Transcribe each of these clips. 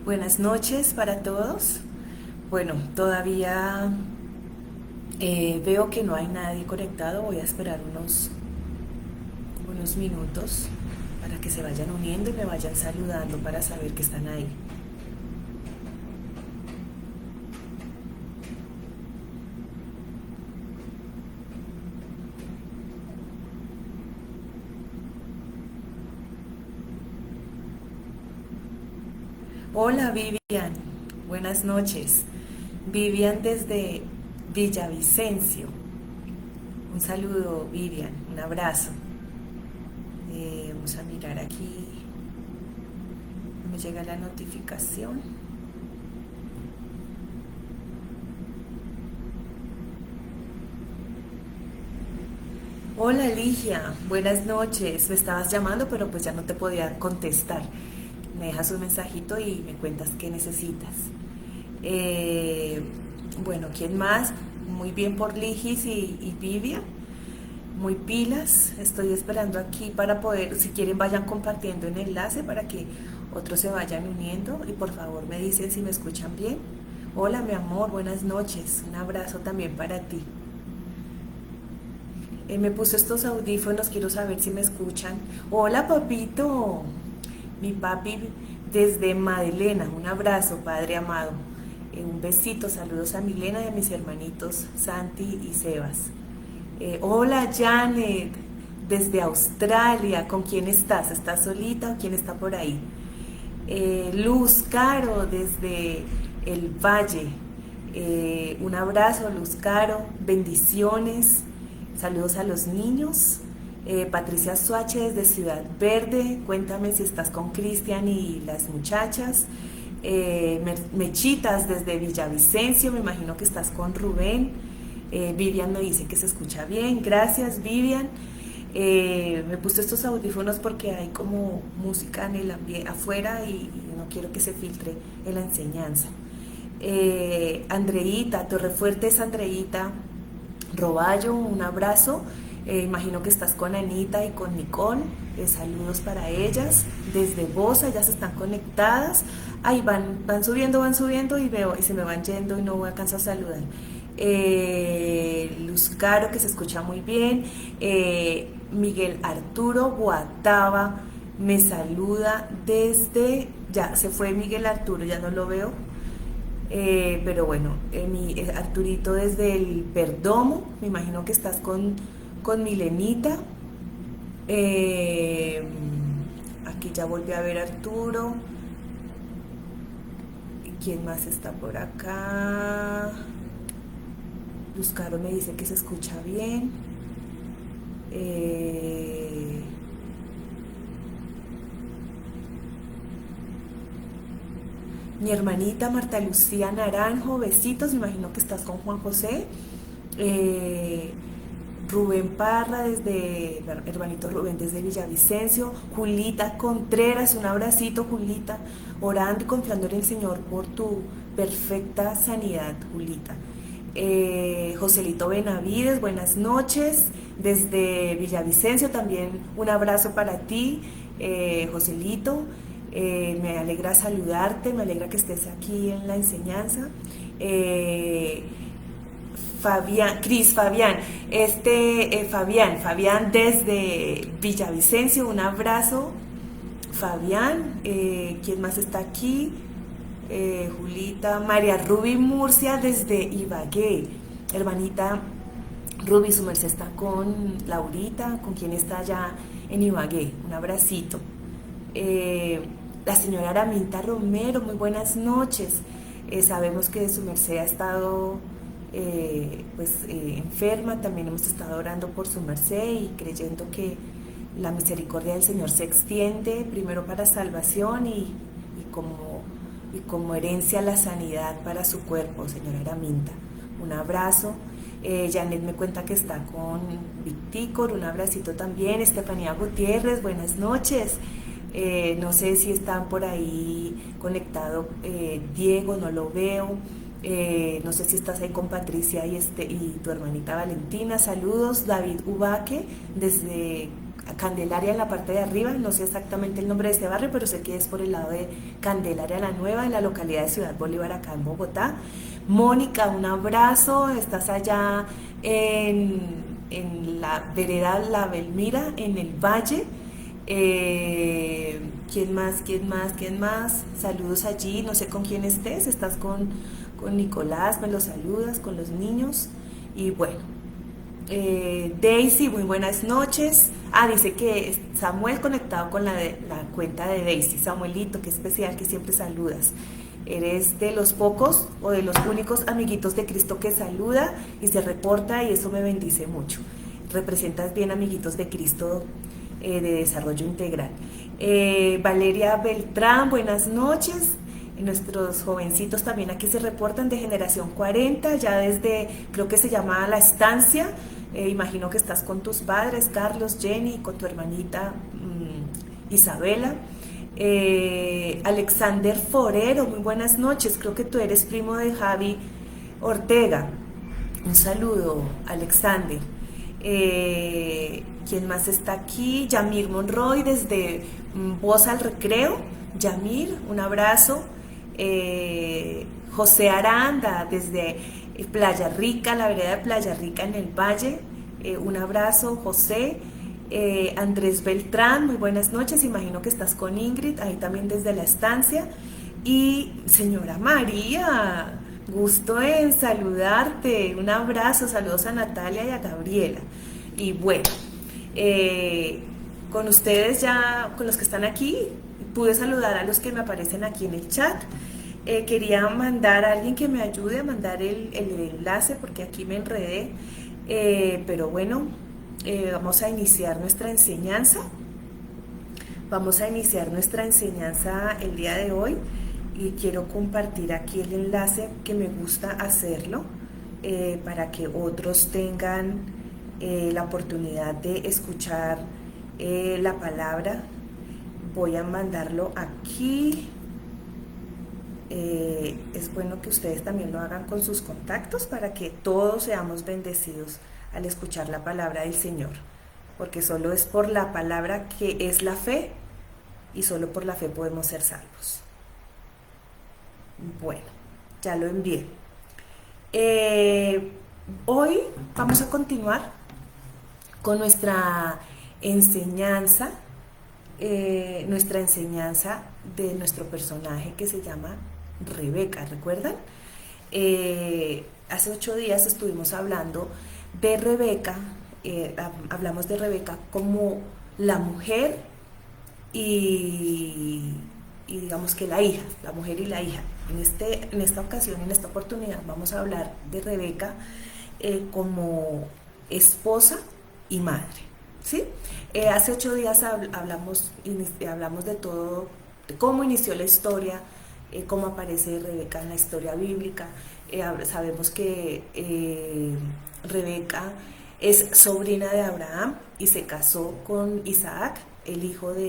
Buenas noches para todos. Bueno, todavía veo que no hay nadie conectado. Voy a esperar unos minutos para que se vayan uniendo y me vayan saludando para saber que están ahí. Hola Vivian, buenas noches. Vivian desde Villavicencio. Un saludo Vivian, un abrazo. Vamos a mirar aquí. Me llega la notificación. Hola Ligia, buenas noches. Me estabas llamando, pero pues ya no te podía contestar. Me dejas un mensajito y me cuentas qué necesitas. Eh, bueno, ¿quién más? Muy bien por Ligis y Vivian. Muy pilas. Estoy esperando aquí para poder, si quieren, vayan compartiendo el enlace para que otros se vayan uniendo. Y por favor me dicen si me escuchan bien. Hola, mi amor, buenas noches. Un abrazo también para ti. Me puse estos audífonos, quiero saber si me escuchan. Hola, papito. Mi papi desde Madelena. Un abrazo, padre amado. Un besito, saludos a Milena y a mis hermanitos Santi y Sebas. Hola, Janet, desde Australia. ¿Con quién estás? ¿Estás solita o quién está por ahí? Luz Caro, desde el Valle. Un abrazo, Luz Caro. Bendiciones. Saludos a los niños. Patricia Suache desde Ciudad Verde. Cuéntame si estás con Cristian y las muchachas. Mechitas desde Villavicencio. Me imagino que estás con Rubén. Vivian me dice que se escucha bien. Gracias, Vivian. Me puse estos audífonos porque hay como música en el ambiente afuera y no quiero que se filtre en la enseñanza. Andreita, Torrefuerte es Andreita Roballo, un abrazo. Imagino que estás con Anita y con Nicole. Saludos para ellas. Desde Bosa, ellas están conectadas. Ahí van subiendo y veo, y se me van yendo y no alcanzo a saludar. Luz Caro, que se escucha muy bien. Miguel Arturo Guataba me saluda desde. Ya se fue Miguel Arturo, ya no lo veo. Pero bueno, Arturito desde el Perdomo, me imagino que estás con Milenita. Aquí ya volví a ver a Arturo. ¿Quién más está por acá? Luz Caro me dice que se escucha bien. Mi hermanita Marta Lucía Naranjo, besitos, me imagino que estás con Juan José. Rubén Parra desde, hermanito Rubén desde Villavicencio. Julita Contreras, un abracito, Julita, orando y confiando en el Señor por tu perfecta sanidad, Julita. Joselito Benavides, buenas noches desde Villavicencio, también un abrazo para ti, Joselito. Me alegra saludarte, me alegra que estés aquí en la enseñanza. Fabián, Fabián desde Villavicencio, un abrazo. Fabián, ¿quién más está aquí? Julita, María Ruby Murcia desde Ibagué. Hermanita Ruby, su merced está con Laurita, con quien está allá en Ibagué. Un abracito. La señora Araminta Romero, muy buenas noches. Sabemos que su merced ha estado enferma, también hemos estado orando por su merced y creyendo que la misericordia del Señor se extiende primero para salvación y como herencia la sanidad para su cuerpo, señora Araminta. Un abrazo. Janet me cuenta que está con Victícor, un abracito también. Estefanía Gutiérrez, buenas noches. No sé si están por ahí conectado Diego, no lo veo. No sé si estás ahí con Patricia y tu hermanita Valentina. Saludos. David Ubaque desde Candelaria en la parte de arriba, no sé exactamente el nombre de este barrio, pero sé que es por el lado de Candelaria la Nueva, en la localidad de Ciudad Bolívar, acá en Bogotá. Mónica, un abrazo, estás allá en la vereda La Belmira, en el Valle. ¿Quién más? ¿Quién más? ¿Quién más? Saludos allí, no sé con quién estés, estás con Nicolás, me lo saludas, con los niños. Y bueno, Daisy, muy buenas noches. Dice que Samuel conectado con la cuenta de Daisy. Samuelito, qué especial, que siempre saludas. Eres de los pocos o de los únicos amiguitos de Cristo que saluda y se reporta, y eso me bendice mucho. Representas bien amiguitos de Cristo de desarrollo integral. Valeria Beltrán, buenas noches. Nuestros jovencitos también aquí se reportan de generación 40, ya desde, creo que se llama La Estancia. Imagino que estás con tus padres, Carlos, Jenny, con tu hermanita Isabela. Alexander Forero, muy buenas noches, creo que tú eres primo de Javi Ortega. Un saludo, Alexander. ¿Quién más está aquí? Yamir Monroy desde Voz al Recreo. Yamir, un abrazo. José Aranda desde Playa Rica, la vereda de Playa Rica en el Valle. Un abrazo, José. Andrés Beltrán, muy buenas noches, imagino que estás con Ingrid, ahí también desde La Estancia. Y señora María, gusto en saludarte, un abrazo, saludos a Natalia y a Gabriela. Y bueno, con ustedes ya, con los que están aquí, pude saludar a los que me aparecen aquí en el chat. Quería mandar a alguien que me ayude a mandar el enlace porque aquí me enredé, pero bueno, vamos a iniciar nuestra enseñanza. Vamos a iniciar nuestra enseñanza el día de hoy y quiero compartir aquí el enlace, que me gusta hacerlo para que otros tengan la oportunidad de escuchar la palabra. Voy a mandarlo aquí. Es bueno que ustedes también lo hagan con sus contactos para que todos seamos bendecidos al escuchar la palabra del Señor, porque solo es por la palabra que es la fe, y solo por la fe podemos ser salvos. Bueno, ya lo envié. Hoy vamos a continuar con nuestra enseñanza de nuestro personaje que se llama Rebeca, ¿recuerdan? Hace 8 días estuvimos hablando de Rebeca, hablamos de Rebeca como la mujer y digamos que la hija, la mujer y la hija. En esta ocasión, en esta oportunidad, vamos a hablar de Rebeca como esposa y madre, ¿sí? Hace 8 días hablamos de todo, de cómo inició la historia, cómo aparece Rebeca en la historia bíblica. Sabemos que Rebeca es sobrina de Abraham y se casó con Isaac,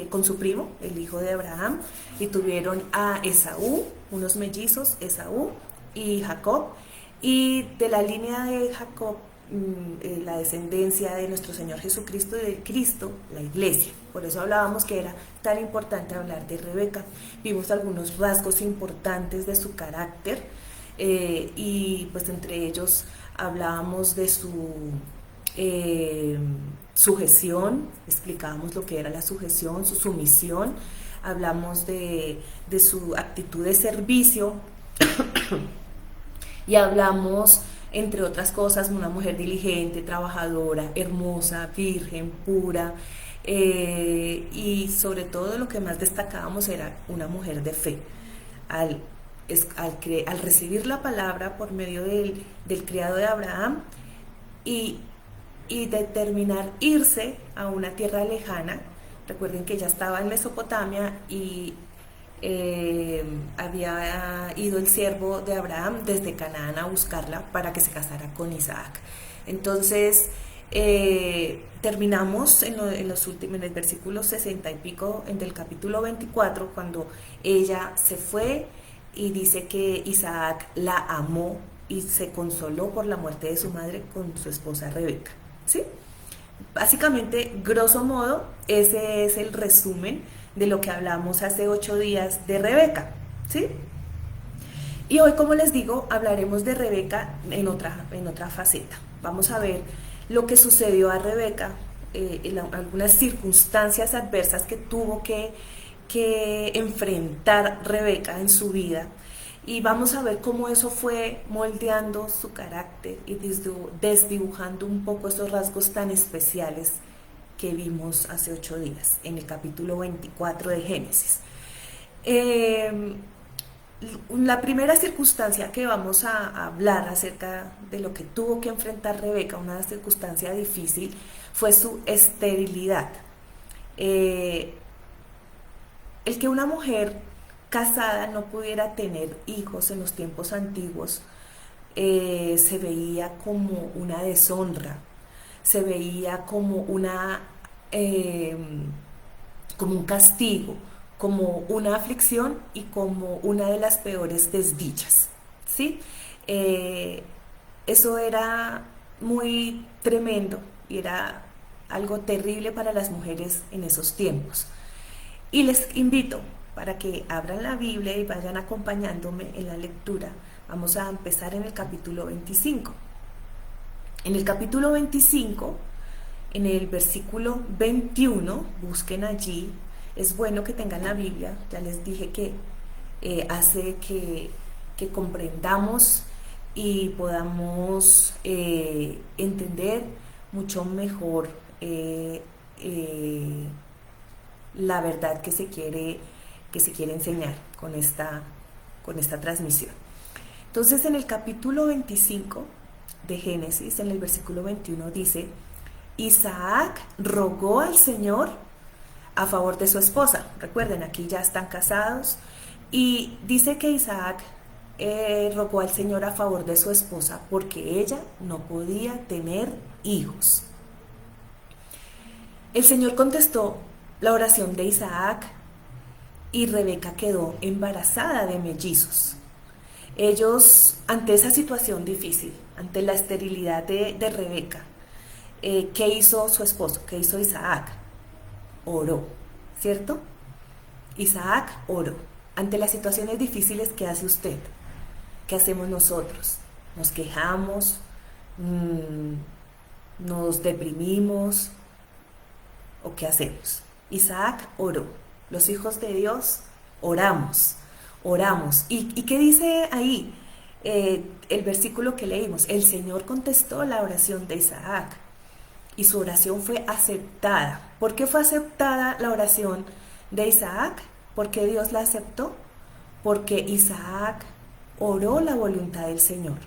con su primo, el hijo de Abraham, y tuvieron a Esaú, unos mellizos, Esaú y Jacob, y de la línea de Jacob, la descendencia de nuestro Señor Jesucristo y de Cristo, la iglesia. Por eso hablábamos que era tan importante hablar de Rebeca. Vimos algunos rasgos importantes de su carácter, y pues entre ellos hablábamos de su sujeción, explicábamos lo que era la sujeción, su sumisión, hablamos de su actitud de servicio y hablamos, entre otras cosas, una mujer diligente, trabajadora, hermosa, virgen, pura, y sobre todo lo que más destacábamos era una mujer de fe. Al recibir la palabra por medio del criado de Abraham y determinar irse a una tierra lejana. Recuerden que ella estaba en Mesopotamia y había ido el siervo de Abraham desde Canaán a buscarla para que se casara con Isaac. Entonces terminamos en el versículo 60 y pico del capítulo 24, cuando ella se fue y dice que Isaac la amó y se consoló por la muerte de su madre con su esposa Rebeca, ¿sí? Básicamente, grosso modo, ese es el resumen de lo que hablamos hace 8 días de Rebeca, ¿sí? Y hoy, como les digo, hablaremos de Rebeca en otra faceta. Vamos a ver lo que sucedió a Rebeca, algunas circunstancias adversas que tuvo que enfrentar Rebeca en su vida. Y vamos a ver cómo eso fue moldeando su carácter y desdibujando un poco esos rasgos tan especiales que vimos hace 8 días en el capítulo 24 de Génesis. La primera circunstancia que vamos a hablar acerca de lo que tuvo que enfrentar Rebeca, una circunstancia difícil, fue su esterilidad. El que una mujer casada no pudiera tener hijos en los tiempos antiguos se veía como una deshonra, se veía como un castigo, como una aflicción y como una de las peores desdichas, ¿sí? Eso era muy tremendo y era algo terrible para las mujeres en esos tiempos. Y les invito para que abran la Biblia y vayan acompañándome en la lectura. Vamos a empezar en el capítulo 25. En el capítulo 25, en el versículo 21, busquen allí. Es bueno que tengan la Biblia, ya les dije que hace que comprendamos y podamos entender mucho mejor la verdad que se quiere enseñar con esta transmisión. Entonces, en el capítulo 25 de Génesis, en el versículo 21 dice: Isaac rogó al Señor a favor de su esposa. Recuerden, aquí ya están casados, y dice que Isaac rogó al Señor a favor de su esposa porque ella no podía tener hijos. El Señor contestó la oración de Isaac y Rebeca quedó embarazada de mellizos. Ellos, ante esa situación difícil, ante la esterilidad de Rebeca, ¿qué hizo su esposo? ¿Qué hizo Isaac? Oró, ¿cierto? Isaac oró. Ante las situaciones difíciles, ¿qué hace usted? ¿Qué hacemos nosotros? Nos quejamos, nos deprimimos, ¿o qué hacemos? Isaac oró. Los hijos de Dios oramos. ¿Y qué dice ahí? El versículo que leímos: el Señor contestó la oración de Isaac y su oración fue aceptada. ¿Por qué fue aceptada la oración de Isaac? ¿Por qué Dios la aceptó? Porque Isaac oró la voluntad del Señor.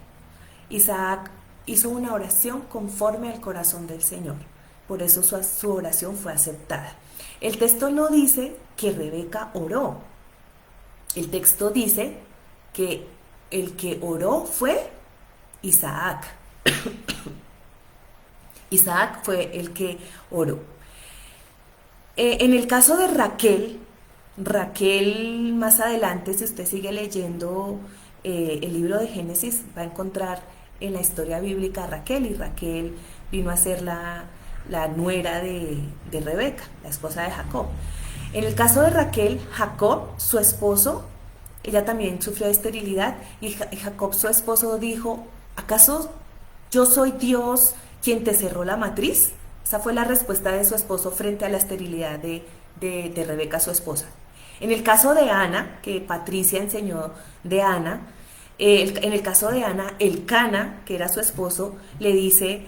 Isaac hizo una oración conforme al corazón del Señor. Por eso su oración fue aceptada. El texto no dice que Rebeca oró. El texto dice que el que oró fue Isaac. Isaac fue el que oró. En el caso de Raquel más adelante, si usted sigue leyendo el libro de Génesis, va a encontrar en la historia bíblica a Raquel, y Raquel vino a ser la nuera de Rebeca, la esposa de Jacob. En el caso de Raquel, Jacob, su esposo, ella también sufrió de esterilidad, y Jacob, su esposo, dijo: ¿acaso yo soy Dios quien te cerró la matriz? Esa fue la respuesta de su esposo frente a la esterilidad de Rebeca, su esposa. En el caso de Ana, que Patricia enseñó de Ana, en el caso de Ana, Elcana, que era su esposo, le dice: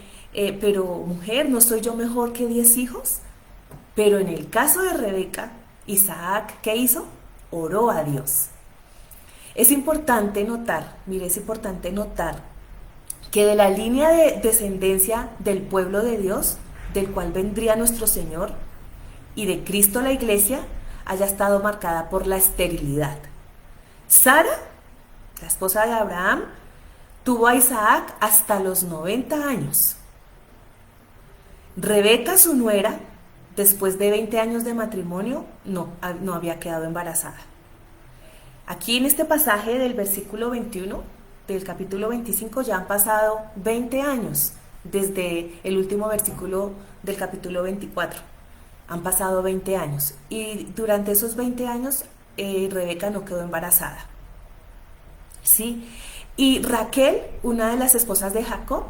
pero mujer, ¿no soy yo mejor que 10 hijos? Pero en el caso de Rebeca, Isaac, ¿qué hizo? Oró a Dios. Es importante notar que de la línea de descendencia del pueblo de Dios, del cual vendría nuestro Señor, y de Cristo la iglesia, haya estado marcada por la esterilidad. Sara, la esposa de Abraham, tuvo a Isaac hasta los 90 años. Rebeca, su nuera, después de 20 años de matrimonio, no había quedado embarazada. Aquí en este pasaje del versículo 21 del capítulo 25 ya han pasado 20 años desde el último versículo del capítulo 24. Han pasado 20 años y durante esos 20 años Rebeca no quedó embarazada. ¿Sí? Y Raquel, una de las esposas de Jacob,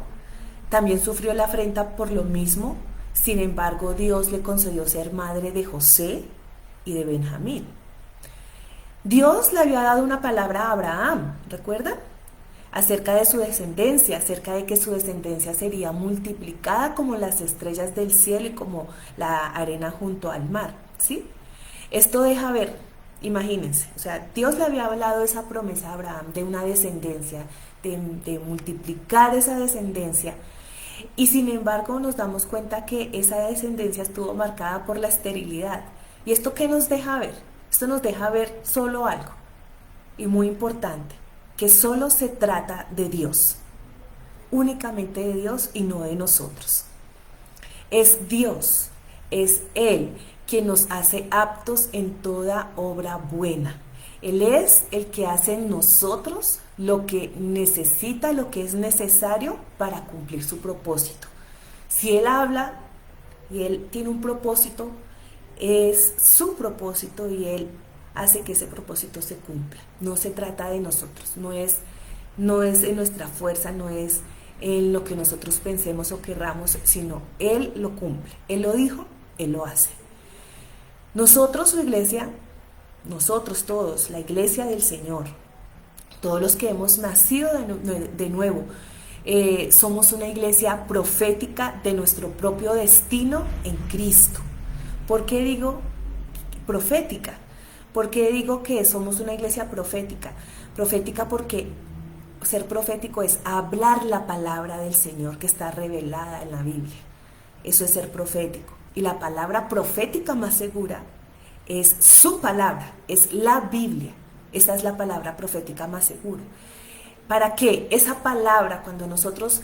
también sufrió la afrenta por lo mismo. Sin embargo, Dios le concedió ser madre de José y de Benjamín. Dios le había dado una palabra a Abraham, ¿recuerdan? Acerca de su descendencia, acerca de que su descendencia sería multiplicada como las estrellas del cielo y como la arena junto al mar, ¿sí? Esto deja ver, imagínense, o sea, Dios le había hablado esa promesa a Abraham de una descendencia, de multiplicar esa descendencia, y sin embargo nos damos cuenta que esa descendencia estuvo marcada por la esterilidad. ¿Y esto qué nos deja ver? Esto nos deja ver solo algo, y muy importante, que solo se trata de Dios, únicamente de Dios y no de nosotros. Es Dios, es Él quien nos hace aptos en toda obra buena. Él es el que hace en nosotros lo que necesita, lo que es necesario para cumplir su propósito. Si Él habla y Él tiene un propósito, es su propósito y Él hace que ese propósito se cumpla. No se trata de nosotros, no es en nuestra fuerza, no es en lo que nosotros pensemos o querramos, sino Él lo cumple. Él lo dijo, Él lo hace. Nosotros, su iglesia, nosotros todos, la iglesia del Señor, todos los que hemos nacido de nuevo, somos una iglesia profética de nuestro propio destino en Cristo. ¿Por qué digo profética? ¿Por qué digo que somos una iglesia profética? Profética porque ser profético es hablar la palabra del Señor que está revelada en la Biblia. Eso es ser profético. Y la palabra profética más segura es su palabra, es la Biblia. Esa es la palabra profética más segura. ¿Para qué? Esa palabra, cuando nosotros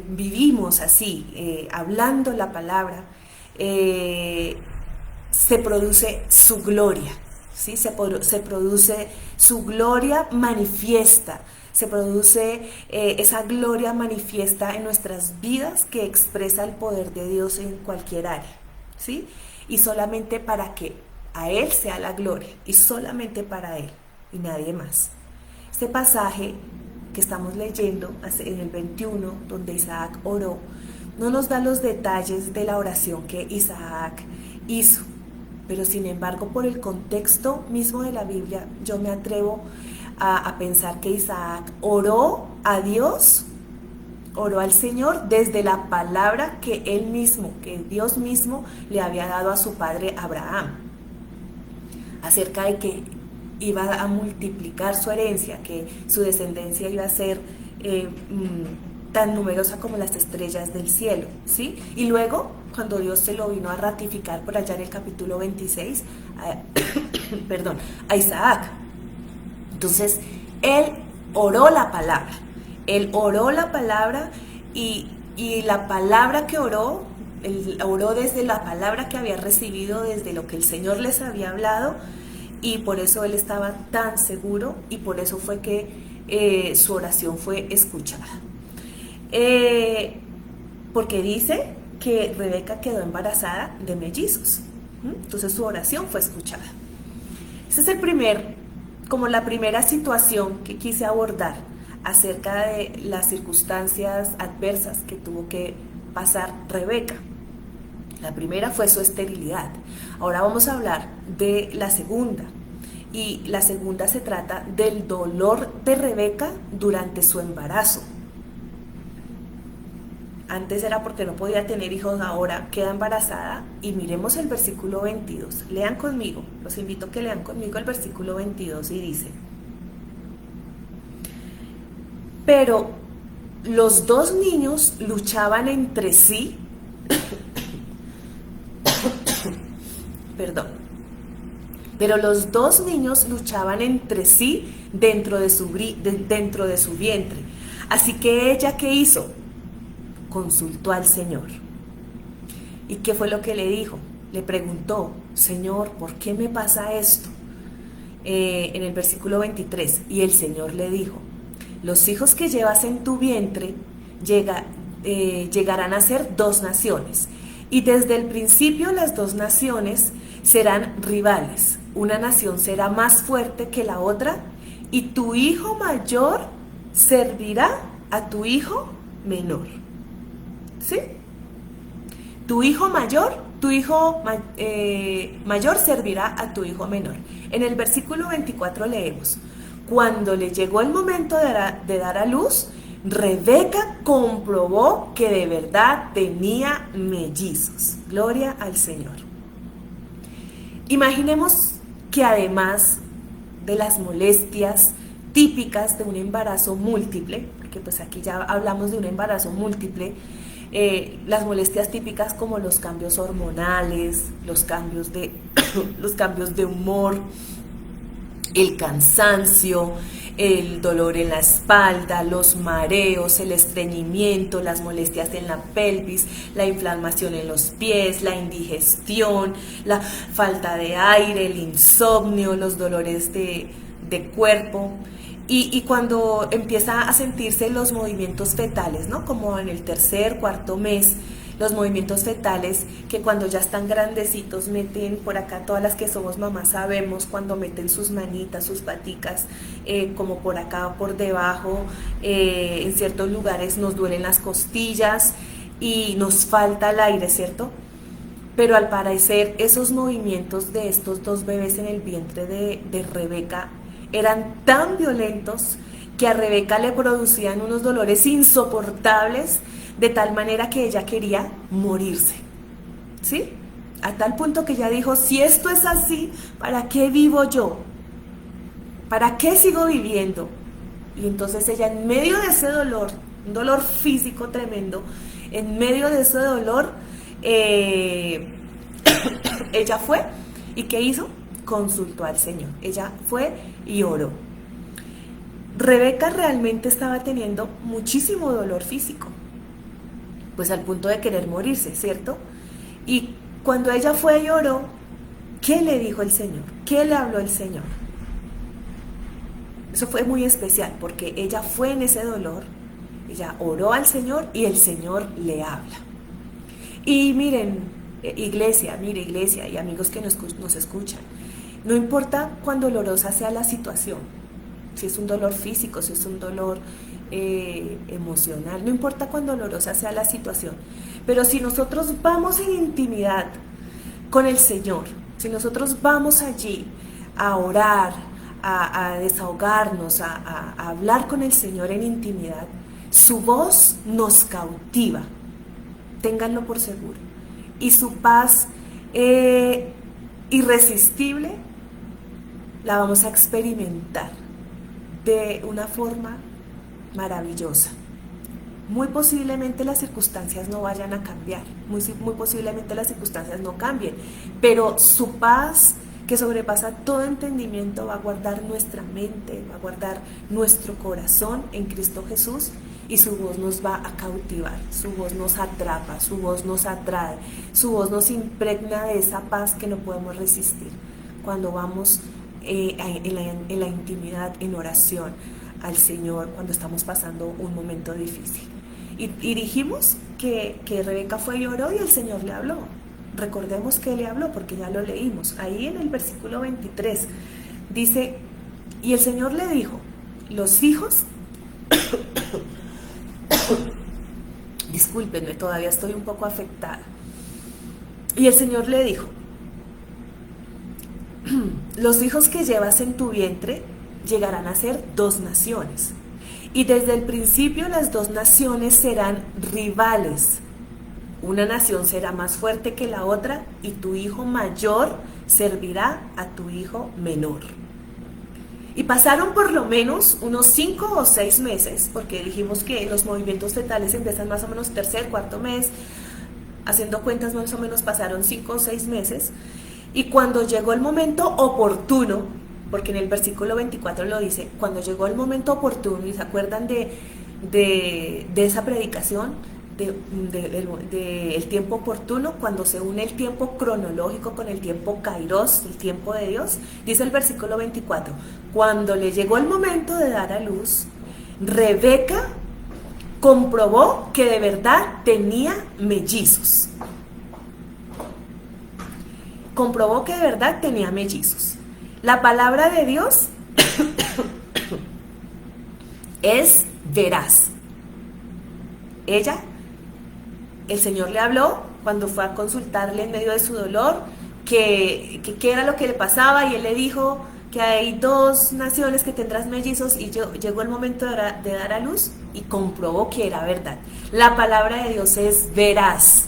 vivimos así, hablando la palabra, se produce su gloria, ¿sí? Se produce su gloria manifiesta, se produce esa gloria manifiesta en nuestras vidas que expresa el poder de Dios en cualquier área, ¿sí? Y solamente para que a Él sea la gloria, y solamente para Él, y nadie más. Este pasaje que estamos leyendo en el 21, donde Isaac oró, no nos da los detalles de la oración que Isaac hizo, pero sin embargo, por el contexto mismo de la Biblia, yo me atrevo a pensar que Isaac oró a Dios, oró al Señor desde la palabra que él mismo, que Dios mismo le había dado a su padre Abraham, acerca de que iba a multiplicar su herencia, que su descendencia iba a ser tan numerosa como las estrellas del cielo, ¿sí? Y luego, cuando Dios se lo vino a ratificar por allá en el capítulo 26, a Isaac. Entonces, él oró la palabra, y la palabra que oró, él oró desde la palabra que había recibido, desde lo que el Señor les había hablado, y por eso él estaba tan seguro, y por eso fue que su oración fue escuchada. Porque dice que Rebeca quedó embarazada de mellizos. Entonces su oración fue escuchada. Esa es la primera situación que quise abordar acerca de las circunstancias adversas que tuvo que pasar Rebeca. La primera fue su esterilidad. Ahora vamos a hablar de la segunda. Y la segunda se trata del dolor de Rebeca durante su embarazo. Antes era porque no podía tener hijos, ahora queda embarazada. Y miremos el versículo 22. Lean conmigo, los invito a que lean conmigo el versículo 22 y dice: pero los dos niños luchaban entre sí. Pero los dos niños luchaban entre sí dentro de su vientre. Así que ella, ¿qué hizo? Consultó al Señor. ¿Y qué fue lo que le dijo? Le preguntó: Señor, ¿por qué me pasa esto? En el versículo 23, y el Señor le dijo: los hijos que llevas en tu vientre llegarán a ser dos naciones. Y desde el principio las dos naciones serán rivales. Una nación será más fuerte que la otra y tu hijo mayor servirá a tu hijo menor. ¿Sí? Tu hijo mayor servirá a tu hijo menor. En el versículo 24 leemos: cuando le llegó el momento de dar a luz, Rebeca comprobó que de verdad tenía mellizos. Gloria al Señor. Imaginemos que además de las molestias típicas de un embarazo múltiple, porque pues aquí ya hablamos de un embarazo múltiple, las molestias típicas como los cambios hormonales, los cambios de humor, el cansancio, el dolor en la espalda, los mareos, el estreñimiento, las molestias en la pelvis, la inflamación en los pies, la indigestión, la falta de aire, el insomnio, los dolores de cuerpo. Y cuando empieza a sentirse los movimientos fetales, ¿no? Como en el tercer, cuarto mes, los movimientos fetales que cuando ya están grandecitos meten por acá, todas las que somos mamás sabemos, cuando meten sus manitas, sus paticas, como por acá, por debajo, en ciertos lugares nos duelen las costillas y nos falta el aire, ¿cierto? Pero al parecer esos movimientos de estos dos bebés en el vientre de Rebeca eran tan violentos que a Rebeca le producían unos dolores insoportables, de tal manera que ella quería morirse, ¿sí? A tal punto que ella dijo: si esto es así, ¿para qué vivo yo? ¿Para qué sigo viviendo? Y entonces ella, en medio de ese dolor, un dolor físico tremendo, en medio de ese dolor, ella fue, ¿y qué hizo? Consultó al Señor. Ella fue y oró. Rebeca realmente estaba teniendo muchísimo dolor físico, pues al punto de querer morirse, ¿cierto? Y cuando ella fue y oró, ¿qué le dijo el Señor? ¿Qué le habló el Señor? Eso fue muy especial, porque ella fue en ese dolor, ella oró al Señor y el Señor le habla. Y miren, iglesia y amigos que nos escuchan, no importa cuán dolorosa sea la situación, si es un dolor físico, si es un dolor emocional, no importa cuán dolorosa sea la situación, pero si nosotros vamos en intimidad con el Señor, si nosotros vamos allí a orar, a desahogarnos, a hablar con el Señor en intimidad, su voz nos cautiva, ténganlo por seguro, y su paz irresistible la vamos a experimentar de una forma maravillosa. Muy posiblemente las circunstancias no vayan a cambiar, muy posiblemente las circunstancias no cambien, pero su paz, que sobrepasa todo entendimiento, va a guardar nuestra mente, va a guardar nuestro corazón en Cristo Jesús, y su voz nos va a cautivar, su voz nos atrapa, su voz nos atrae, su voz nos impregna de esa paz que no podemos resistir cuando vamos en la intimidad, en oración al Señor, cuando estamos pasando un momento difícil. Y dijimos que Rebeca fue y oró y el Señor le habló. Recordemos que le habló porque ya lo leímos. Ahí en el versículo 23 dice: y el Señor le dijo, los hijos discúlpenme, todavía estoy un poco afectada. Y el Señor le dijo: los hijos que llevas en tu vientre llegarán a ser dos naciones, y desde el principio las dos naciones serán rivales. Una nación será más fuerte que la otra, y tu hijo mayor servirá a tu hijo menor. Y pasaron por lo menos unos 5 o 6 meses, porque dijimos que los movimientos fetales empiezan más o menos tercer, cuarto mes, haciendo cuentas más o menos pasaron 5 o 6 meses, y cuando llegó el momento oportuno, porque en el versículo 24 lo dice, cuando llegó el momento oportuno, y se acuerdan de esa predicación, el tiempo oportuno, cuando se une el tiempo cronológico con el tiempo kairos, el tiempo de Dios, dice el versículo 24, cuando le llegó el momento de dar a luz, Rebeca comprobó que de verdad tenía mellizos. Comprobó que de verdad tenía mellizos. La palabra de Dios es veraz. El Señor le habló cuando fue a consultarle en medio de su dolor qué era lo que le pasaba, y él le dijo que hay 2 naciones que tendrás mellizos, y llegó el momento de dar a luz y comprobó que era verdad. La palabra de Dios es veraz.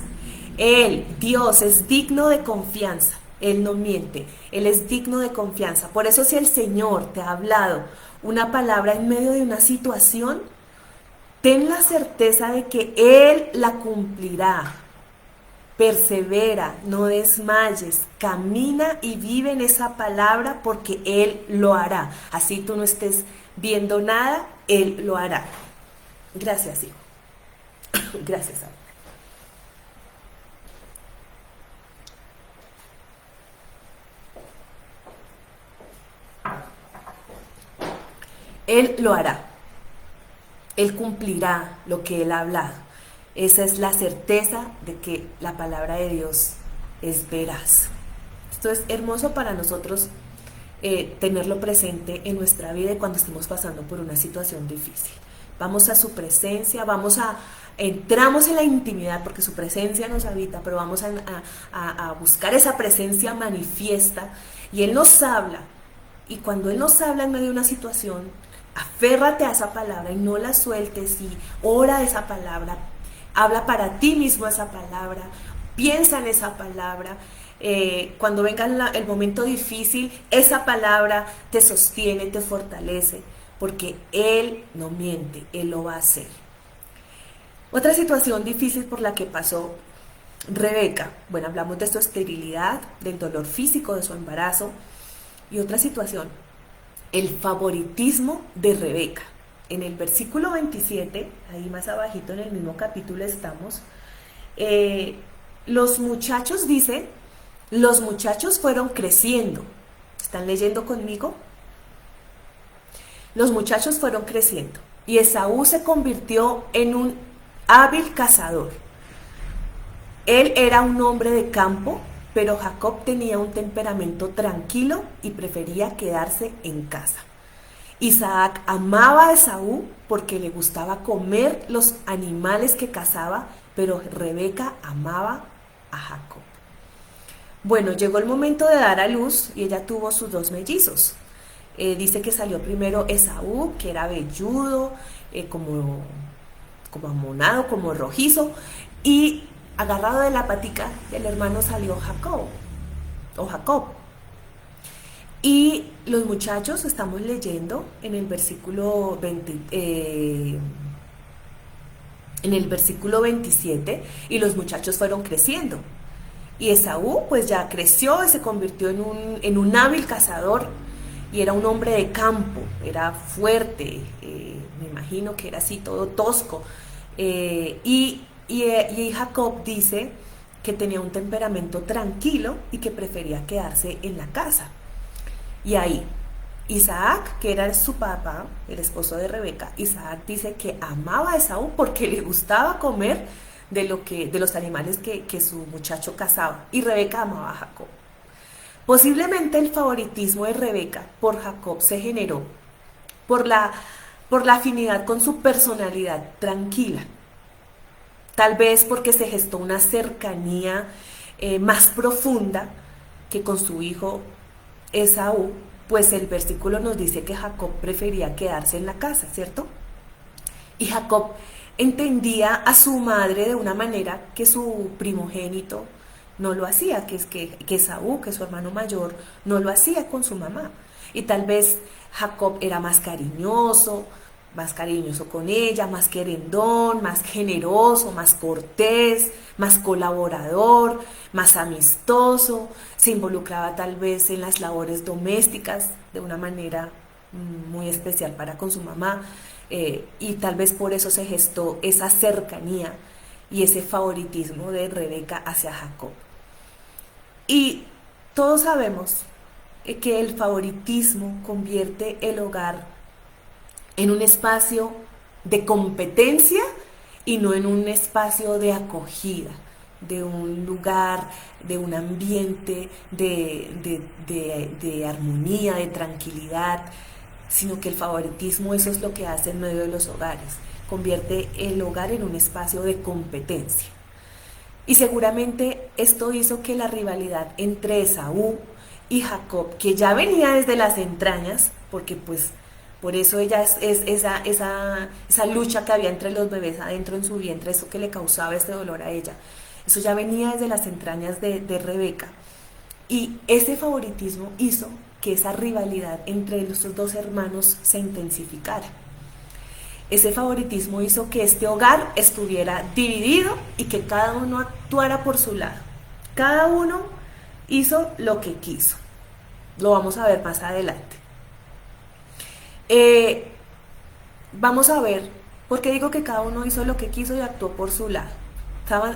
Dios, es digno de confianza. Él no miente, Él es digno de confianza. Por eso, si el Señor te ha hablado una palabra en medio de una situación, ten la certeza de que Él la cumplirá. Persevera, no desmayes, camina y vive en esa palabra, porque Él lo hará. Así tú no estés viendo nada, Él lo hará. Gracias, hijo. Gracias, amor. Él lo hará. Él cumplirá lo que Él ha hablado. Esa es la certeza de que la palabra de Dios es veraz. Esto es hermoso para nosotros, tenerlo presente en nuestra vida y cuando estemos pasando por una situación difícil. Vamos a su presencia, entramos en la intimidad, porque su presencia nos habita, pero vamos a buscar esa presencia manifiesta, y Él nos habla. Y cuando Él nos habla en medio de una situación, aférrate a esa palabra y no la sueltes, y ora esa palabra. Habla para ti mismo esa palabra, piensa en esa palabra. Cuando venga el momento difícil, esa palabra te sostiene, te fortalece, porque Él no miente, Él lo va a hacer. Otra situación difícil por la que pasó Rebeca, bueno, hablamos de su esterilidad, del dolor físico de su embarazo, y otra situación, el favoritismo de Rebeca. En el versículo 27, ahí más abajito en el mismo capítulo estamos, los muchachos, dice, los muchachos fueron creciendo. ¿Están leyendo conmigo? Los muchachos fueron creciendo, y Esaú se convirtió en un hábil cazador. Él era un hombre de campo, pero Jacob tenía un temperamento tranquilo y prefería quedarse en casa. Isaac amaba a Esaú porque le gustaba comer los animales que cazaba, pero Rebeca amaba a Jacob. Bueno, llegó el momento de dar a luz y ella tuvo sus 2 mellizos. Dice que salió primero Esaú, que era velludo, como amonado, como rojizo, y agarrado de la patica del hermano salió Jacob. Y los muchachos, estamos leyendo en el versículo 27, y los muchachos fueron creciendo. Y Esaú pues ya creció y se convirtió en un hábil cazador, y era un hombre de campo, era fuerte, me imagino que era así todo tosco. Y Jacob dice que tenía un temperamento tranquilo y que prefería quedarse en la casa. Y ahí, Isaac, que era su papá, el esposo de Rebeca, Isaac dice que amaba a Esaú porque le gustaba comer de los animales que su muchacho cazaba, y Rebeca amaba a Jacob. Posiblemente el favoritismo de Rebeca por Jacob se generó por la afinidad con su personalidad tranquila. Tal vez porque se gestó una cercanía más profunda que con su hijo Esaú, pues el versículo nos dice que Jacob prefería quedarse en la casa, ¿cierto? Y Jacob entendía a su madre de una manera que su primogénito no lo hacía, que Esaú, que su hermano mayor, no lo hacía con su mamá. Y tal vez Jacob era más cariñoso con ella, más querendón, más generoso, más cortés, más colaborador, más amistoso, se involucraba tal vez en las labores domésticas de una manera muy especial para con su mamá, y tal vez por eso se gestó esa cercanía y ese favoritismo de Rebeca hacia Jacob. Y todos sabemos que el favoritismo convierte el hogar en un espacio de competencia y no en un espacio de acogida, de un lugar, de un ambiente de armonía, de tranquilidad, sino que el favoritismo eso es lo que hace en medio de los hogares, convierte el hogar en un espacio de competencia. Y seguramente esto hizo que la rivalidad entre Esaú y Jacob, que ya venía desde las entrañas, porque pues por eso ella es esa lucha que había entre los bebés adentro en su vientre, eso que le causaba este dolor a ella, eso ya venía desde las entrañas de Rebeca. Y ese favoritismo hizo que esa rivalidad entre los dos hermanos se intensificara. Ese favoritismo hizo que este hogar estuviera dividido y que cada uno actuara por su lado. Cada uno hizo lo que quiso. Lo vamos a ver más adelante. Vamos a ver por qué digo que cada uno hizo lo que quiso y actuó por su lado.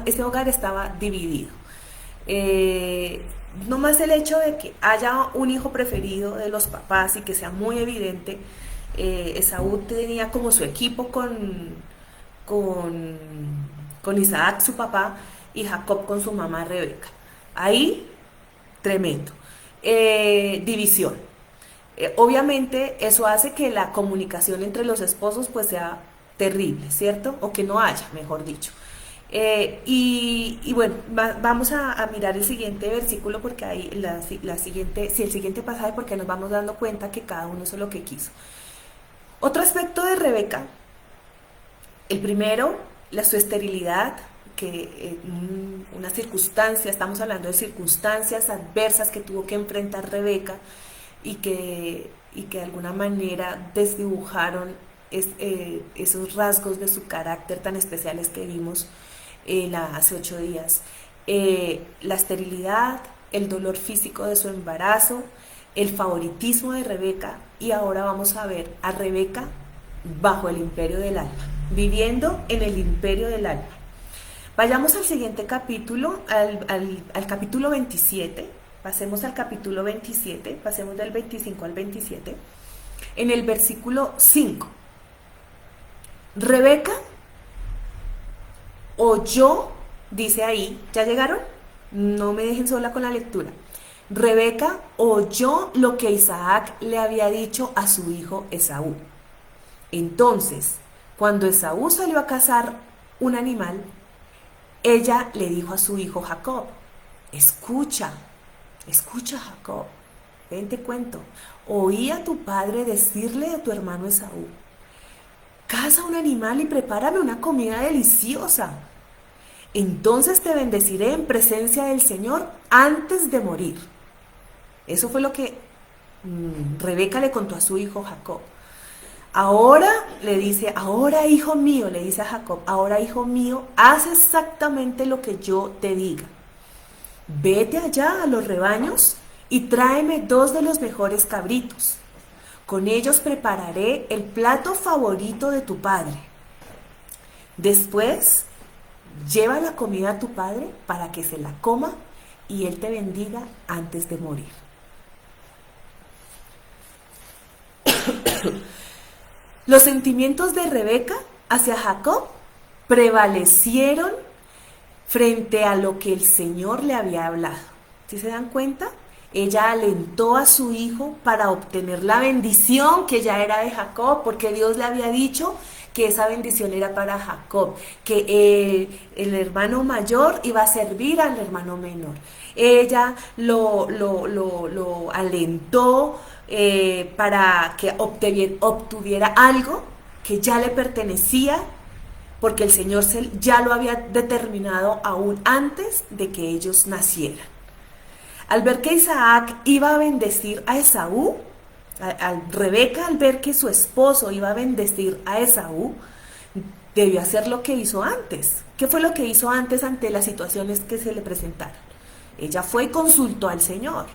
Ese hogar estaba dividido. No más el hecho de que haya un hijo preferido de los papás y que sea muy evidente. Esaú tenía como su equipo con Isaac, su papá, y Jacob con su mamá Rebeca. Ahí, tremendo. División. Obviamente eso hace que la comunicación entre los esposos pues sea terrible, ¿cierto? O que no haya, mejor dicho. Y bueno, vamos a mirar el siguiente versículo porque ahí el siguiente pasaje, porque nos vamos dando cuenta que cada uno hizo lo que quiso. Otro aspecto de Rebeca, el primero, su esterilidad, que una circunstancia, estamos hablando de circunstancias adversas que tuvo que enfrentar Rebeca y que de alguna manera desdibujaron esos rasgos de su carácter tan especiales que vimos hace 8 días. La esterilidad, el dolor físico de su embarazo, el favoritismo de Rebeca, y ahora vamos a ver a Rebeca bajo el imperio del alma, viviendo en el imperio del alma. Vayamos al siguiente capítulo, al capítulo 27, pasemos al capítulo 27, pasemos del 25 al 27, en el versículo 5. Rebeca oyó, dice ahí, ¿ya llegaron? No me dejen sola con la lectura. Rebeca oyó lo que Isaac le había dicho a su hijo Esaú. Entonces, cuando Esaú salió a cazar un animal, ella le dijo a su hijo Jacob: escucha Jacob, ven te cuento, oí a tu padre decirle a tu hermano Esaú: caza un animal y prepárame una comida deliciosa. Entonces te bendeciré en presencia del Señor antes de morir. Eso fue lo que Rebeca le contó a su hijo Jacob. Ahora le dice, ahora hijo mío, le dice a Jacob, ahora hijo mío, haz exactamente lo que yo te diga. Vete allá a los rebaños y tráeme 2 de los mejores cabritos. Con ellos prepararé el plato favorito de tu padre. Después, lleva la comida a tu padre para que se la coma y él te bendiga antes de morir. Los sentimientos de Rebeca hacia Jacob prevalecieron frente a lo que el Señor le había hablado. ¿Sí se dan cuenta? Ella alentó a su hijo para obtener la bendición que ya era de Jacob, porque Dios le había dicho que esa bendición era para Jacob, que el hermano mayor iba a servir al hermano menor. Ella lo alentó para que obtuviera algo que ya le pertenecía, porque el Señor ya lo había determinado aún antes de que ellos nacieran. Al ver que Isaac iba a bendecir a Esaú, Rebeca, al ver que su esposo iba a bendecir a Esaú, debió hacer lo que hizo antes. ¿Qué fue lo que hizo antes ante las situaciones que se le presentaron? Ella fue y consultó al Señor.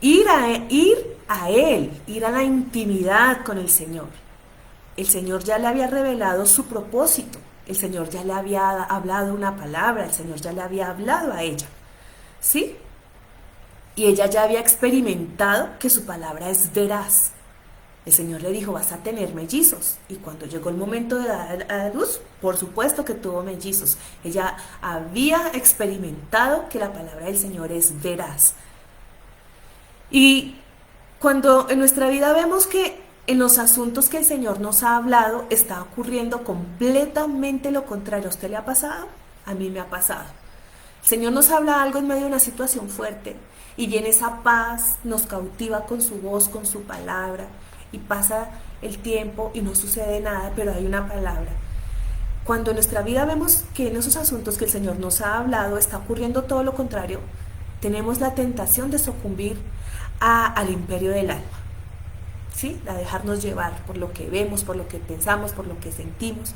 Ir a Él, ir a la intimidad con el Señor. El Señor ya le había revelado su propósito. El Señor ya le había hablado una palabra. El Señor ya le había hablado a ella. ¿Sí? Y ella ya había experimentado que su palabra es veraz. El Señor le dijo, vas a tener mellizos. Y cuando llegó el momento de dar a luz, por supuesto que tuvo mellizos. Ella había experimentado que la palabra del Señor es veraz. Y cuando en nuestra vida vemos que en los asuntos que el Señor nos ha hablado está ocurriendo completamente lo contrario, ¿a usted le ha pasado? A mí me ha pasado. El Señor nos habla algo en medio de una situación fuerte y viene esa paz, nos cautiva con su voz, con su palabra, y pasa el tiempo y no sucede nada, pero hay una palabra. Cuando en nuestra vida vemos que en esos asuntos que el Señor nos ha hablado está ocurriendo todo lo contrario, tenemos la tentación de sucumbir al imperio del alma, ¿sí? A dejarnos llevar por lo que vemos, por lo que pensamos, por lo que sentimos.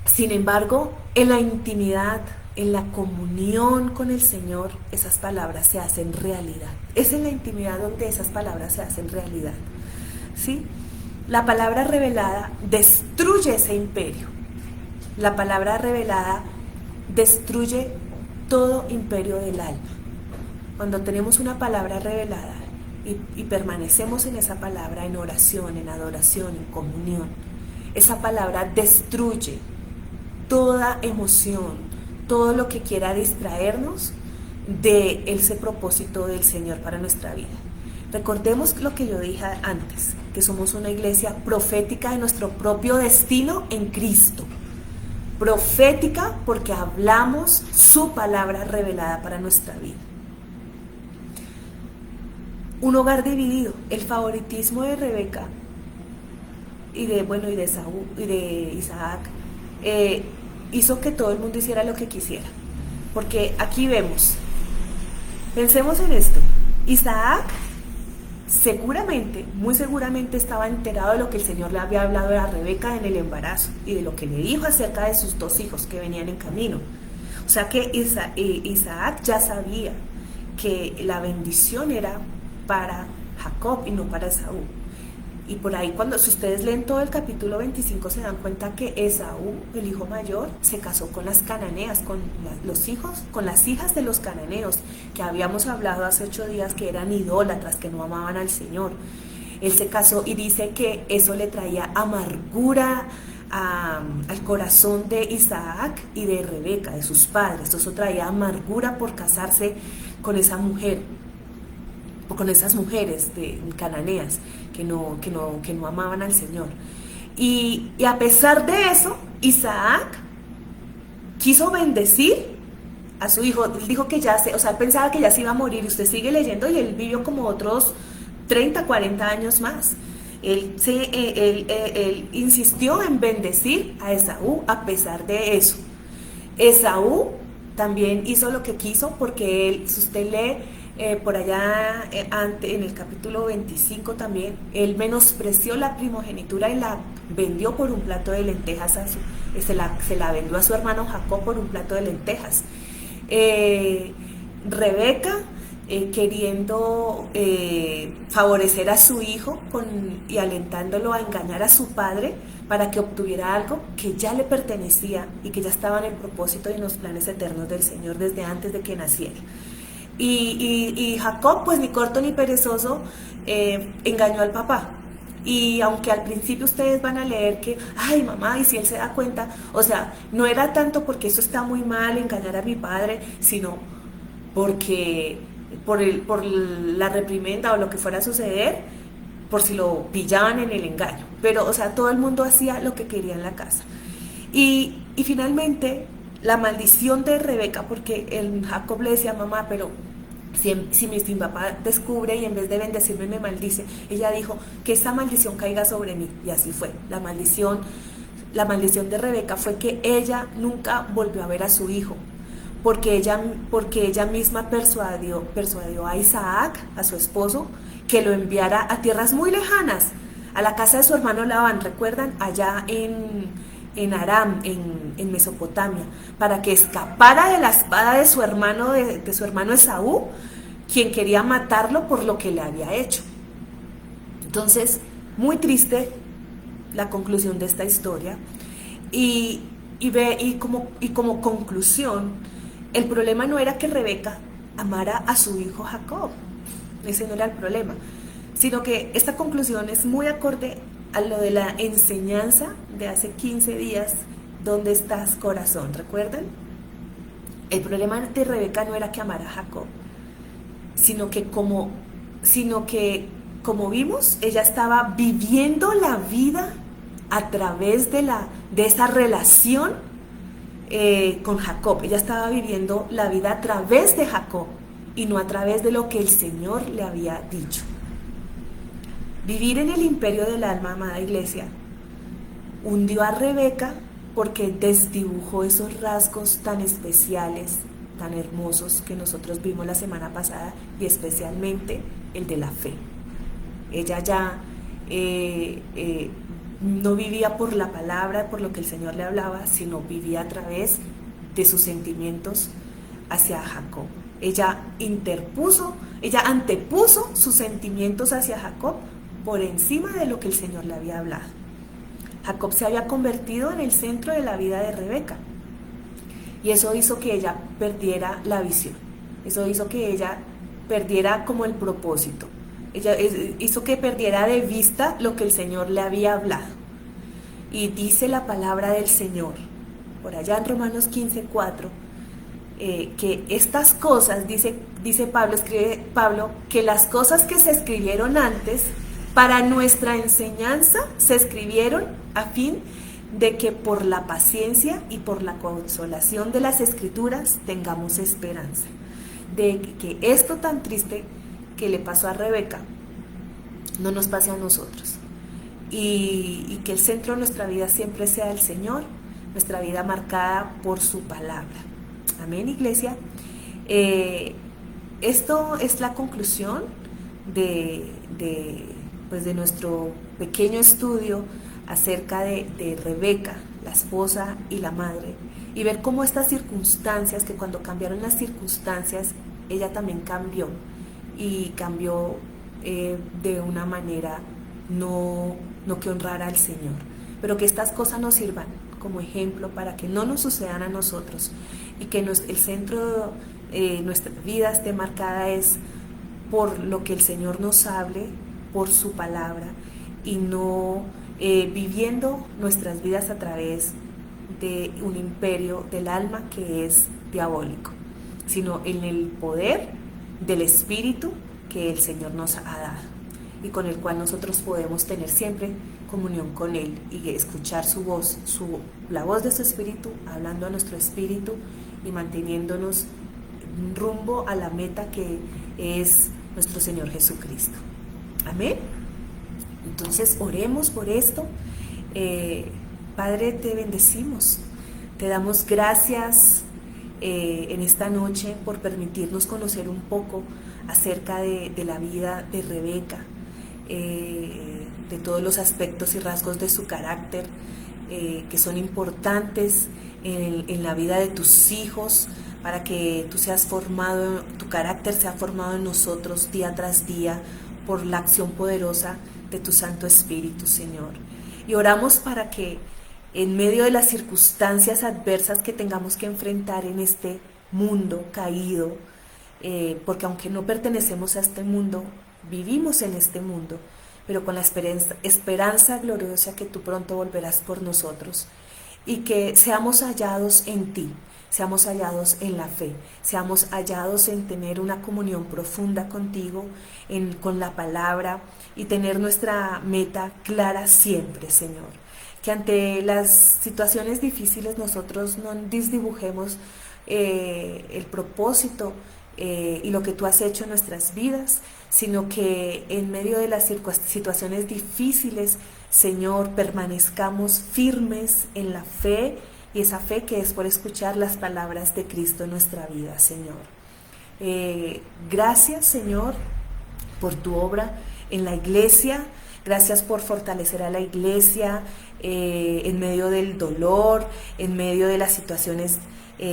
Sin embargo, en la intimidad, en la comunión con el Señor, esas palabras se hacen realidad. Es en la intimidad donde esas palabras se hacen realidad, ¿sí? La palabra revelada destruye ese imperio. La palabra revelada destruye todo imperio del alma. Cuando tenemos una palabra revelada y permanecemos en esa palabra, en oración, en adoración, en comunión, esa palabra destruye toda emoción, todo lo que quiera distraernos de ese propósito del Señor para nuestra vida. Recordemos lo que yo dije antes, que somos una iglesia profética de nuestro propio destino en Cristo. Profética porque hablamos su palabra revelada para nuestra vida. Un hogar dividido, el favoritismo de Rebeca y de Saúl y de Isaac hizo que todo el mundo hiciera lo que quisiera. Porque aquí vemos, pensemos en esto, Isaac seguramente, muy seguramente estaba enterado de lo que el Señor le había hablado a Rebeca en el embarazo y de lo que le dijo acerca de sus 2 hijos que venían en camino. O sea que Isaac ya sabía que la bendición era para Jacob y no para Esaú. Y por ahí, si ustedes leen todo el capítulo 25, se dan cuenta que Esaú, el hijo mayor, se casó con las cananeas, con las hijas de los cananeos, que habíamos hablado hace 8 días que eran idólatras, que no amaban al Señor. Él se casó y dice que eso le traía amargura al corazón de Isaac y de Rebeca, de sus padres. Eso traía amargura por casarse con esa mujer, con esas mujeres cananeas que no amaban al Señor. Y a pesar de eso, Isaac quiso bendecir a su hijo. Él dijo que él pensaba que ya se iba a morir, y usted sigue leyendo, y él vivió como otros 30, 40 años más. Él insistió en bendecir a Esaú a pesar de eso. Esaú también hizo lo que quiso, porque él, si usted lee por allá en el capítulo 25 también, él menospreció la primogenitura y la vendió por un plato de lentejas, se la vendió a su hermano Jacob por un plato de lentejas. Rebeca, queriendo favorecer a su hijo y alentándolo a engañar a su padre para que obtuviera algo que ya le pertenecía y que ya estaba en el propósito y en los planes eternos del Señor desde antes de que naciera. Y Jacob, pues ni corto ni perezoso, engañó al papá. Y aunque al principio ustedes van a leer que, ay mamá, y si él se da cuenta, o sea, no era tanto porque eso está muy mal, engañar a mi padre, sino porque por la reprimenda o lo que fuera a suceder, por si lo pillaban en el engaño. Pero, o sea, todo el mundo hacía lo que quería en la casa. Y finalmente, la maldición de Rebeca, porque Jacob le decía, mamá, pero si mi papá descubre y en vez de bendecirme me maldice, ella dijo que esa maldición caiga sobre mí, y así fue. La maldición de Rebeca fue que ella nunca volvió a ver a su hijo, porque ella misma persuadió a Isaac, a su esposo, que lo enviara a tierras muy lejanas, a la casa de su hermano Labán, ¿recuerdan? Allá en Aram, en Mesopotamia, para que escapara de la espada de su hermano Esaú, quien quería matarlo por lo que le había hecho. Entonces, muy triste la conclusión de esta historia. Y como conclusión, el problema no era que Rebeca amara a su hijo Jacob, ese no era el problema. sino que esta conclusión es muy acorde a lo de la enseñanza de hace 15 días, ¿dónde estás, corazón? ¿Recuerdan? El problema de Rebeca no era que amara a Jacob, sino que como vimos, ella estaba viviendo la vida a través de esa relación con Jacob. Ella estaba viviendo la vida a través de Jacob y no a través de lo que el Señor le había dicho. Vivir en el imperio del alma, amada iglesia, hundió a Rebeca porque desdibujó esos rasgos tan especiales, tan hermosos que nosotros vimos la semana pasada, y especialmente el de la fe. Ella ya no vivía por la palabra, por lo que el Señor le hablaba, sino vivía a través de sus sentimientos hacia Jacob. Ella antepuso sus sentimientos hacia Jacob por encima de lo que el Señor le había hablado. Jacob se había convertido en el centro de la vida de Rebeca, y eso hizo que ella perdiera la visión, eso hizo que ella perdiera como el propósito, ella hizo que perdiera de vista lo que el Señor le había hablado. Y dice la palabra del Señor, por allá en Romanos 15:4, que estas cosas, escribe Pablo, que las cosas que se escribieron antes para nuestra enseñanza se escribieron a fin de que por la paciencia y por la consolación de las Escrituras tengamos esperanza. De que esto tan triste que le pasó a Rebeca no nos pase a nosotros. Y que el centro de nuestra vida siempre sea el Señor, nuestra vida marcada por su palabra. Amén, iglesia. Esto es la conclusión de nuestro pequeño estudio acerca de Rebeca, la esposa y la madre, y ver cómo estas circunstancias, que cuando cambiaron las circunstancias, ella también cambió, y cambió de una manera no que honrara al Señor, pero que estas cosas nos sirvan como ejemplo para que no nos sucedan a nosotros, y que el centro de nuestra vida esté marcada es por lo que el Señor nos hable, por su palabra, y no viviendo nuestras vidas a través de un imperio del alma que es diabólico, sino en el poder del Espíritu que el Señor nos ha dado y con el cual nosotros podemos tener siempre comunión con Él y escuchar su voz, la voz de su Espíritu hablando a nuestro espíritu y manteniéndonos rumbo a la meta que es nuestro Señor Jesucristo. Amén. Entonces oremos por esto. Padre, te bendecimos, te damos gracias en esta noche por permitirnos conocer un poco acerca de la vida de Rebeca, de todos los aspectos y rasgos de su carácter que son importantes en la vida de tus hijos, para que tu carácter sea formado en nosotros día tras día por la acción poderosa de tu Santo Espíritu, Señor. Y oramos para que en medio de las circunstancias adversas que tengamos que enfrentar en este mundo caído, porque aunque no pertenecemos a este mundo, vivimos en este mundo, pero con la esperanza gloriosa que tú pronto volverás por nosotros, y que seamos hallados en ti, seamos hallados en la fe, seamos hallados en tener una comunión profunda contigo, con la palabra, y tener nuestra meta clara siempre, Señor. Que ante las situaciones difíciles nosotros no desdibujemos el propósito y lo que tú has hecho en nuestras vidas, sino que en medio de las situaciones difíciles, Señor, permanezcamos firmes en la fe, y esa fe que es por escuchar las palabras de Cristo en nuestra vida, Señor. Gracias, Señor, por tu obra en la iglesia. Gracias por fortalecer a la iglesia en medio del dolor, en medio de las situaciones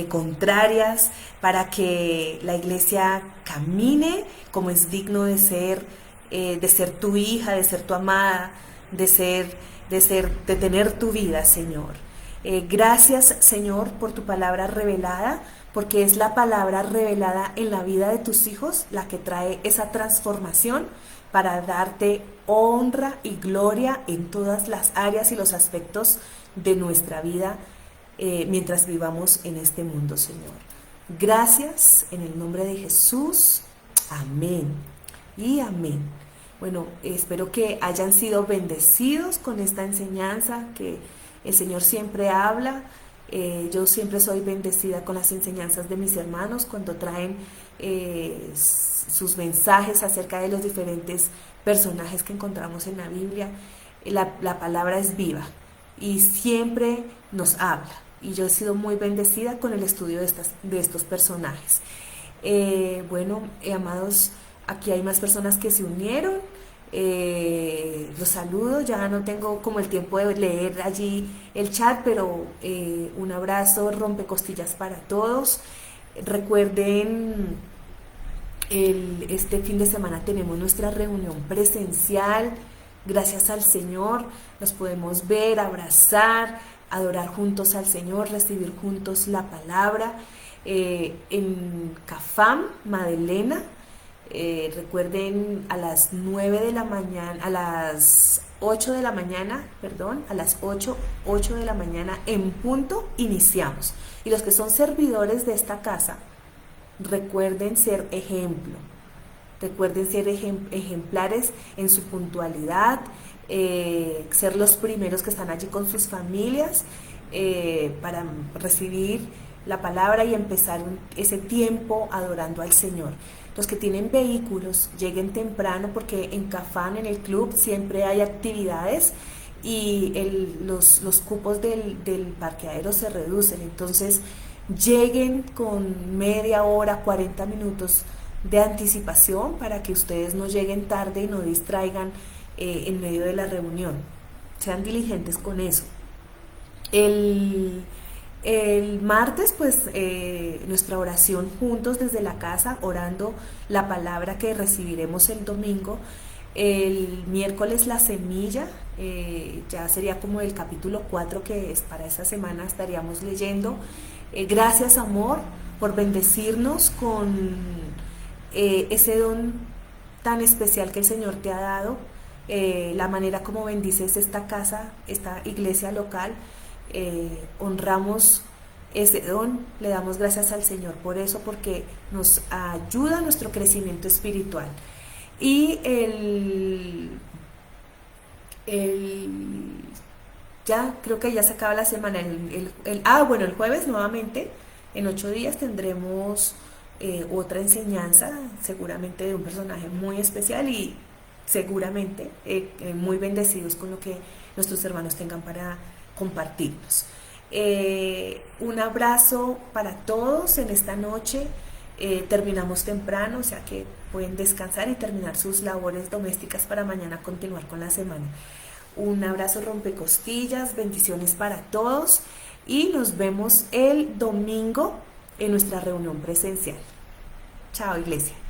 contrarias, para que la iglesia camine como es digno de ser tu hija, de ser tu amada, de tener tu vida, Señor. Gracias, Señor, por tu palabra revelada, porque es la palabra revelada en la vida de tus hijos la que trae esa transformación para darte honra y gloria en todas las áreas y los aspectos de nuestra vida mientras vivamos en este mundo, Señor. Gracias en el nombre de Jesús. Amén y amén. Bueno, espero que hayan sido bendecidos con esta enseñanza, que el Señor siempre habla. Yo siempre soy bendecida con las enseñanzas de mis hermanos cuando traen sus mensajes acerca de los diferentes personajes que encontramos en la Biblia. La palabra es viva y siempre nos habla. Y yo he sido muy bendecida con el estudio de estos personajes. Bueno, amados, aquí hay más personas que se unieron. Los saludo, ya no tengo como el tiempo de leer allí el chat, pero un abrazo, rompecostillas para todos. Recuerden, este fin de semana tenemos nuestra reunión presencial. Gracias al Señor nos podemos ver, abrazar, adorar juntos al Señor, recibir juntos la palabra en Cafam, Madelena. Recuerden, a las 9 de la mañana, a las 8 de la mañana, perdón, a las 8 de la mañana en punto iniciamos. Y los que son servidores de esta casa, recuerden ser ejemplo, recuerden ser ejemplares en su puntualidad, ser los primeros que están allí con sus familias para recibir la palabra y empezar ese tiempo adorando al Señor. Los que tienen vehículos, lleguen temprano, porque en Cafán, en el club, siempre hay actividades y los cupos del parqueadero se reducen. Entonces, lleguen con media hora, 40 minutos de anticipación para que ustedes no lleguen tarde y no distraigan en medio de la reunión. Sean diligentes con eso. El martes, pues, nuestra oración juntos desde la casa, orando la palabra que recibiremos el domingo. El miércoles la semilla, ya sería como el capítulo 4 que es para esta semana, estaríamos leyendo. Gracias, amor, por bendecirnos con ese don tan especial que el Señor te ha dado, la manera como bendices esta casa, esta iglesia local. Honramos ese don, le damos gracias al Señor por eso, porque nos ayuda a nuestro crecimiento espiritual. Y ya creo que ya se acaba la semana. Bueno, el jueves nuevamente, en 8 días tendremos otra enseñanza, seguramente de un personaje muy especial y seguramente muy bendecidos con lo que nuestros hermanos tengan para compartirnos. Un abrazo para todos en esta noche. Terminamos temprano, o sea que pueden descansar y terminar sus labores domésticas para mañana continuar con la semana. Un abrazo rompecostillas, bendiciones para todos y nos vemos el domingo en nuestra reunión presencial. Chao, iglesia.